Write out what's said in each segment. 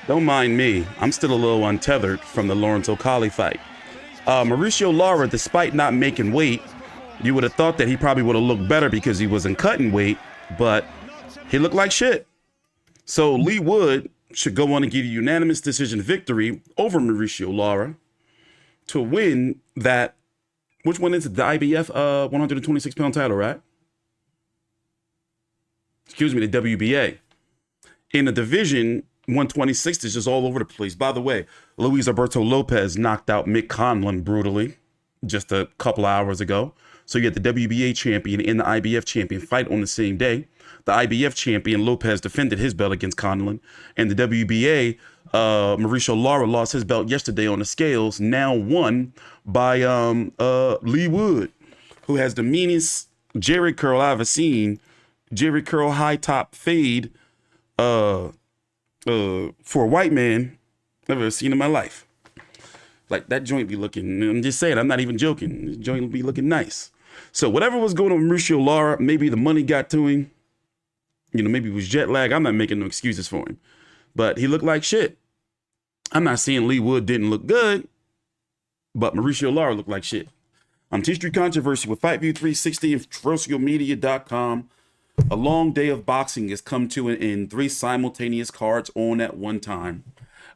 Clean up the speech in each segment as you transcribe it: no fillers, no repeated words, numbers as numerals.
Don't mind me. I'm still a little untethered from the Lawrence O'Colly fight. Mauricio Lara, despite not making weight, you would have thought that he probably would have looked better because he wasn't cutting weight, but he looked like shit. So Leigh Wood should go on and get a unanimous decision victory over Mauricio Lara to win that. Which one is it? The IBF 126-pound title, right? Excuse me, the WBA. In the division, 126 is just all over the place. By the way, Luis Alberto Lopez knocked out Mick Conlon brutally just a couple hours ago. So you had the WBA champion and the IBF champion fight on the same day. The IBF champion, Lopez, defended his belt against Conlon. And the WBA, Mauricio Lara lost his belt yesterday on the scales, now won by Leigh Wood, who has the meanest Jerry curl I've ever seen. Jerry curl high top fade for a white man I've ever seen in my life. Like, that joint be looking, I'm just saying, I'm not even joking. The joint will be looking nice. So whatever was going on with Mauricio Lara, maybe the money got to him. You know, maybe it was jet lag. I'm not making no excuses for him. But he looked like shit. I'm not saying Leigh Wood didn't look good, but Mauricio Lara looked like shit. I'm TstreeT Controversy with FightView 360 and TroSkillMedia.com. A long day of boxing has come to an end. 3 simultaneous cards on at one time.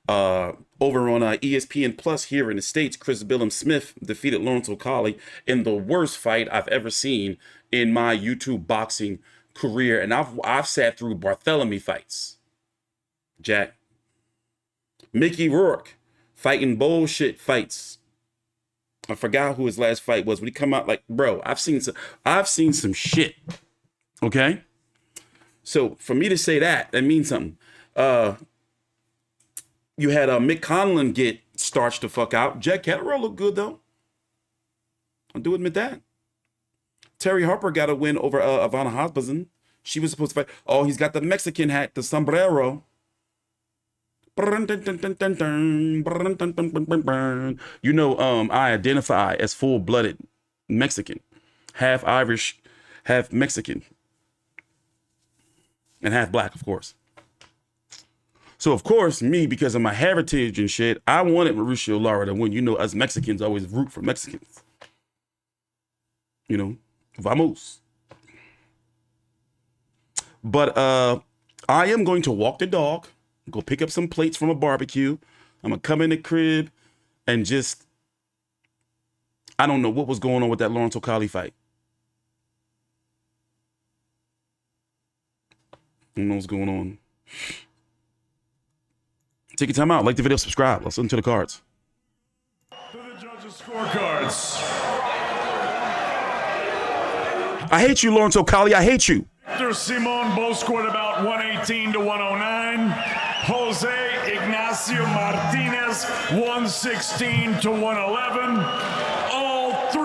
Over on ESPN Plus here in the States, Chris Billum Smith defeated Lawrence O'Colly in the worst fight I've ever seen in my YouTube boxing career. And I've sat through Bartholomew fights. Jack. Mickey Rourke fighting bullshit fights. I forgot who his last fight was. When he come out like, bro, I've seen some shit. Okay? So for me to say that means something. You had Mick Conlon get starched the fuck out. Jack Catterall looked good, though. I do admit that. Terry Harper got a win over Ivana Hosbazin. She was supposed to fight. Oh, he's got the Mexican hat, the sombrero. You know, I identify as full-blooded Mexican. Half Irish, half Mexican. And half black, of course. So, of course, me, because of my heritage and shit, I wanted Mauricio Lara to win. You know, us Mexicans always root for Mexicans. You know, vamos. But I am going to walk the dog, go pick up some plates from a barbecue. I'm going to come in the crib and just, I don't know what was going on with that Lawrence O'Colly fight. I don't know what's going on. Take your time out. Like the video, subscribe. Let's listen to the cards. To the judges' scorecards. I hate you, Lawrence O'Colly. I hate you. Victor Simon both scored about 118 to 109. Jose Ignacio Martinez 116 to 111. All 3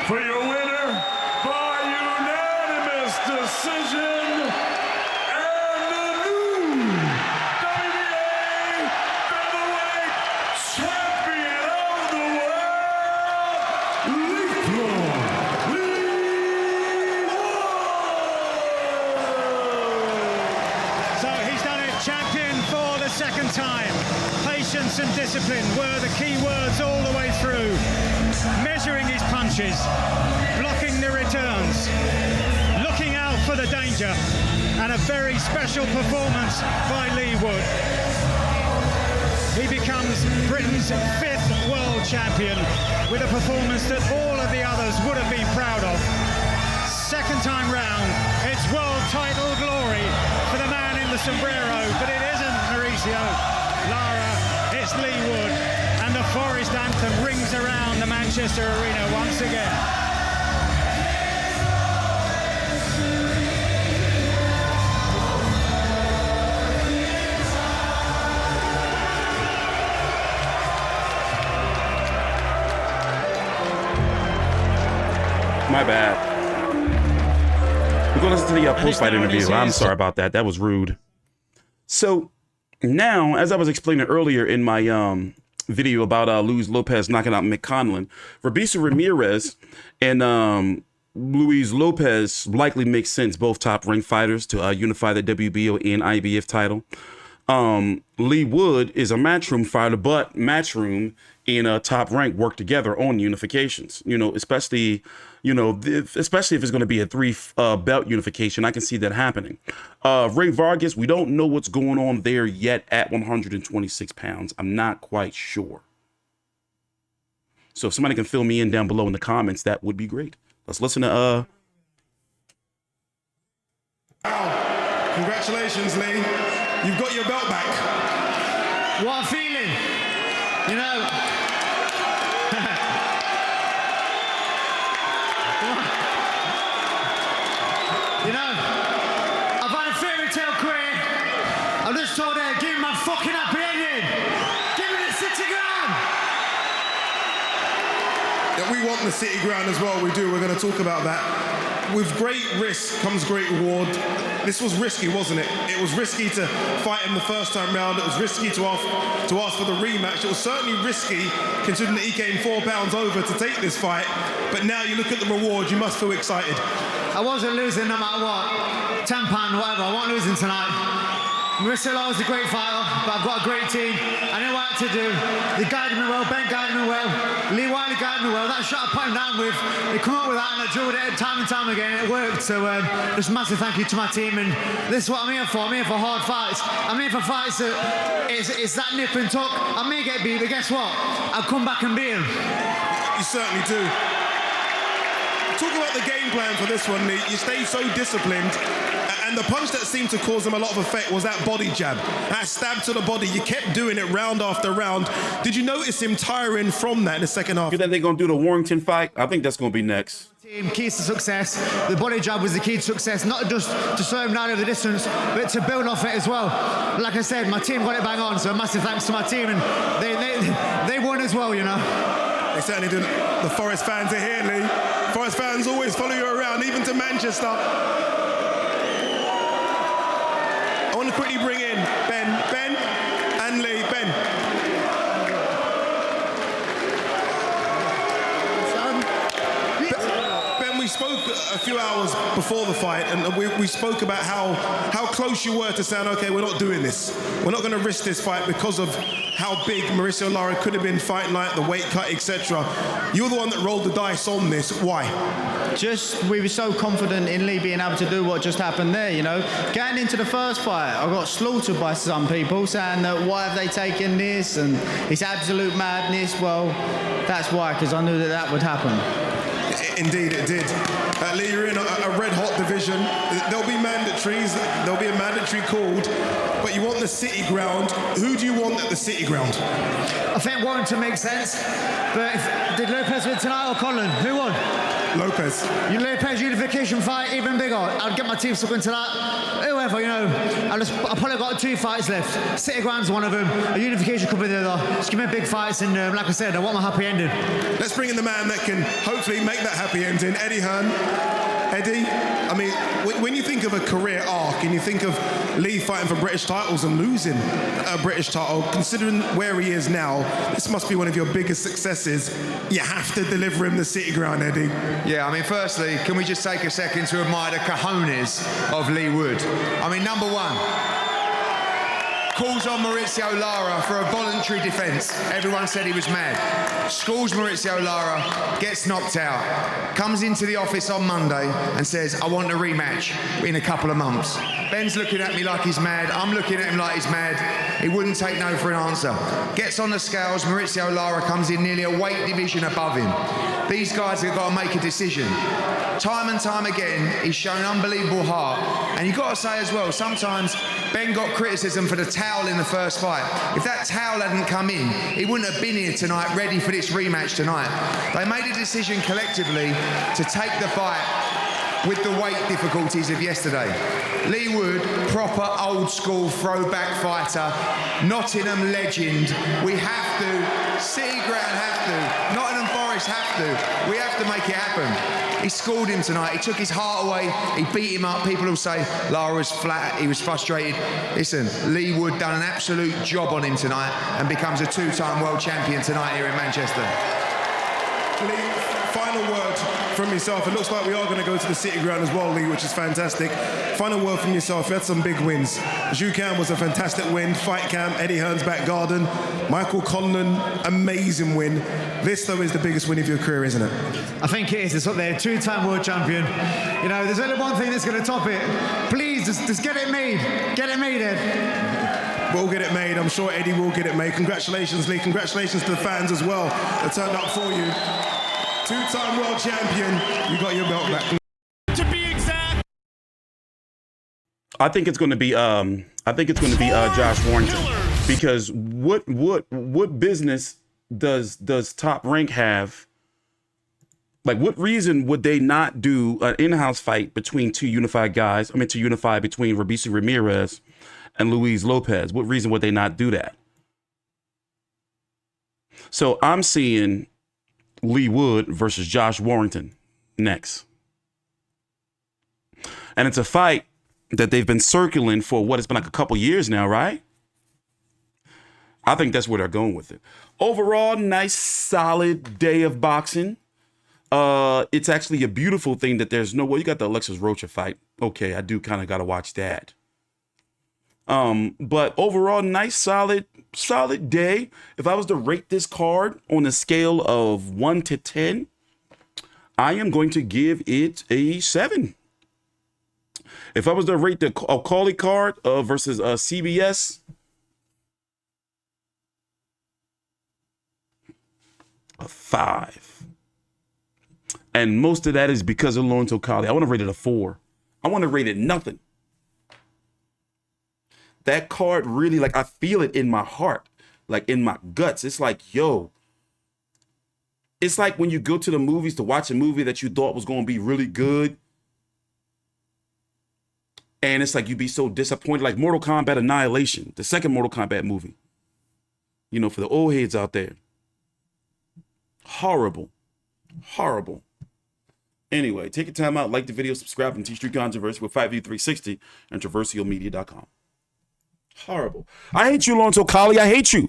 for your winner by unanimous decision. Second time, patience and discipline were the key words all the way through. Measuring his punches, blocking the returns, looking out for the danger, and a very special performance by Leigh Wood. He becomes Britain's 5th world champion with a performance that all of the others would have been proud of. Second time round, it's world title glory for the man in the sombrero, but it isn't Mauricio Lara, it's Leigh Wood, and the Forest Anthem rings around the Manchester Arena once again. My bad. We're going to listen to the post-fight interview. I'm sorry about that. That was rude. So now, as I was explaining earlier in my video about Luis Lopez knocking out Mick Conlon, Robeisy Ramirez and Luis Lopez likely makes sense. Both top-ranked fighters to unify the WBO and IBF title. Leigh Wood is a Matchroom fighter, but Matchroom and Top Rank work together on unifications. Especially if it's going to be a 3 belt unification, I can see that happening. Ray Vargas, we don't know what's going on there yet at 126 pounds. I'm not quite sure. So if somebody can fill me in down below in the comments, that would be great. Let's listen to Wow. Congratulations, Leigh. You've got your belt back. What a feeling. I've had a fairy tale career. I just told her, give me my fucking happy ending. Give me the city ground. Yeah, we want the city ground as well. We do. We're going to talk about that. With great risk comes great reward. This was risky, wasn't it? It was risky to fight him the first time round. It was risky to ask for the rematch. It was certainly risky, considering that he came 4 pounds over to take this fight. But now you look at the reward, you must feel excited. I wasn't losing no matter what. £10, whatever. I wasn't losing tonight. Mauricio Lara's a great fighter, but I've got a great team. I know what to do. They guided me well, Ben guided me well, Leigh Wiley guided me well. That shot I put him down with, they come up with that and I drilled it time and time again. It worked. So just massive thank you to my team. And this is what I'm here for. I'm here for hard fights. I'm here for fights that it's that nip and tuck. I may get beat, but guess what? I'll come back and beat him. You certainly do. Talk about the game plan for this one, Leigh. You stayed so disciplined. And the punch that seemed to cause him a lot of effect was that body jab. That stab to the body. You kept doing it round after round. Did you notice him tiring from that in the second half? You think they're going to do the Warrington fight? I think that's going to be next. Team, keys to success. The body jab was the key to success, not just to slow him down over the distance, but to build off it as well. Like I said, my team got it bang on, so massive thanks to my team, and they won as well, They certainly did. The Forest fans are here, Leigh. Forest fans always follow you around, even to Manchester. I want to quickly bring in Ben and Leigh. Ben. Ben, we spoke a few hours before the fight, and we spoke about how close you were to saying, okay, we're not doing this. We're not going to risk this fight because of how big Mauricio Lara could have been fighting night, the weight cut, etc. You're the one that rolled the dice on this. Why? We were so confident in Leigh being able to do what just happened there, Getting into the first fight, I got slaughtered by some people saying that why have they taken this and it's absolute madness. Well, that's why, because I knew that would happen. Indeed, it did. Leigh, you're in a red-hot division. There'll be mandatories. There'll be a mandatory called. But you want the city ground. Who do you want at the city ground? I think Warrington makes sense. But did Lopez win tonight or Conlon? Who won? Lopez. Lopez unification fight, even bigger. I'd get my team stuck into that. Whoever, I've probably got 2 fights left. City ground's one of them. A unification could be the other. Just give me big fights, and like I said, I want my happy ending. Let's bring in the man that can hopefully make that happy ending, Eddie Hearn. Eddie, I mean, when you think of a career arc and you think of Leigh fighting for British titles and losing a British title, considering where he is now, this must be one of your biggest successes. You have to deliver him the city ground, Eddie. Yeah, I mean, firstly, can we just take a second to admire the cojones of Leigh Wood? I mean, number one, calls on Mauricio Lara for a voluntary defence. Everyone said he was mad. Schools Mauricio Lara, gets knocked out, comes into the office on Monday and says, I want a rematch in a couple of months. Ben's looking at me like he's mad. I'm looking at him like he's mad. He wouldn't take no for an answer. Gets on the scales. Mauricio Lara comes in nearly a weight division above him. These guys have got to make a decision. Time and time again, he's shown unbelievable heart. And you've got to say as well, sometimes Ben got criticism for the towel in the first fight. If that towel hadn't come in, he wouldn't have been here tonight, ready for this rematch tonight. They made a decision collectively to take the fight with the weight difficulties of yesterday. Leigh Wood, proper old school throwback fighter, Nottingham legend. We have to, City Ground have to, Nottingham Forest have to. We have to make it happen. He schooled him tonight. He took his heart away. He beat him up. People will say Lara was flat. He was frustrated. Listen, Leigh Wood done an absolute job on him tonight and becomes a 2-time world champion tonight here in Manchester. Leigh, final word from yourself. It looks like we are going to go to the City Ground as well, Leigh, which is fantastic. Final word from yourself. You had some big wins. Jucam was a fantastic win. Fight Camp, Eddie Hearn's back garden. Michael Conlon, amazing win. This, though, is the biggest win of your career, isn't it? I think it is. It's up there. Two-time world champion. You know, there's only one thing that's going to top it. Please, just get it made. Get it made, Ed. We'll get it made. I'm sure Eddie will get it made. Congratulations, Leigh. Congratulations to the fans as well that turned up for you. Two-time world champion. You got your belt back. To be exact. I think it's going to be Josh Warrington, because what business does Top Rank have? Like, what reason would they not do an in-house fight between two unified guys? I mean, to unify between Robeisy Ramirez and Luis Lopez. What reason would they not do that? So I'm seeing Leigh Wood versus Josh Warrington next. And it's a fight that they've been circling for what, it's been like a couple years now, right? I think that's where they're going with it. Overall, nice, solid day of boxing. It's actually a beautiful thing that there's no, well, you got the Alexis Rocha fight. Okay, I do kind of got to watch that. But overall, nice, solid day. If I was to rate this card on a scale of 1 to 10, I am going to give it a 7. If I was to rate the Cauley card versus CBS, a 5. And most of that is because of Lorenzo Cauley. I want to rate it a 4. I want to rate it nothing. That card really, like, I feel it in my heart, like in my guts. It's like, yo, it's like when you go to the movies to watch a movie that you thought was going to be really good. And it's like, you'd be so disappointed, like Mortal Kombat Annihilation, the second Mortal Kombat movie. You know, for the old heads out there. Horrible. Horrible. Anyway, take your time out, like the video, subscribe to TstreeT Controversy with 5U360 and TraversialMedia.com. Horrible. I hate you, Lorenzo Cauley. I hate you.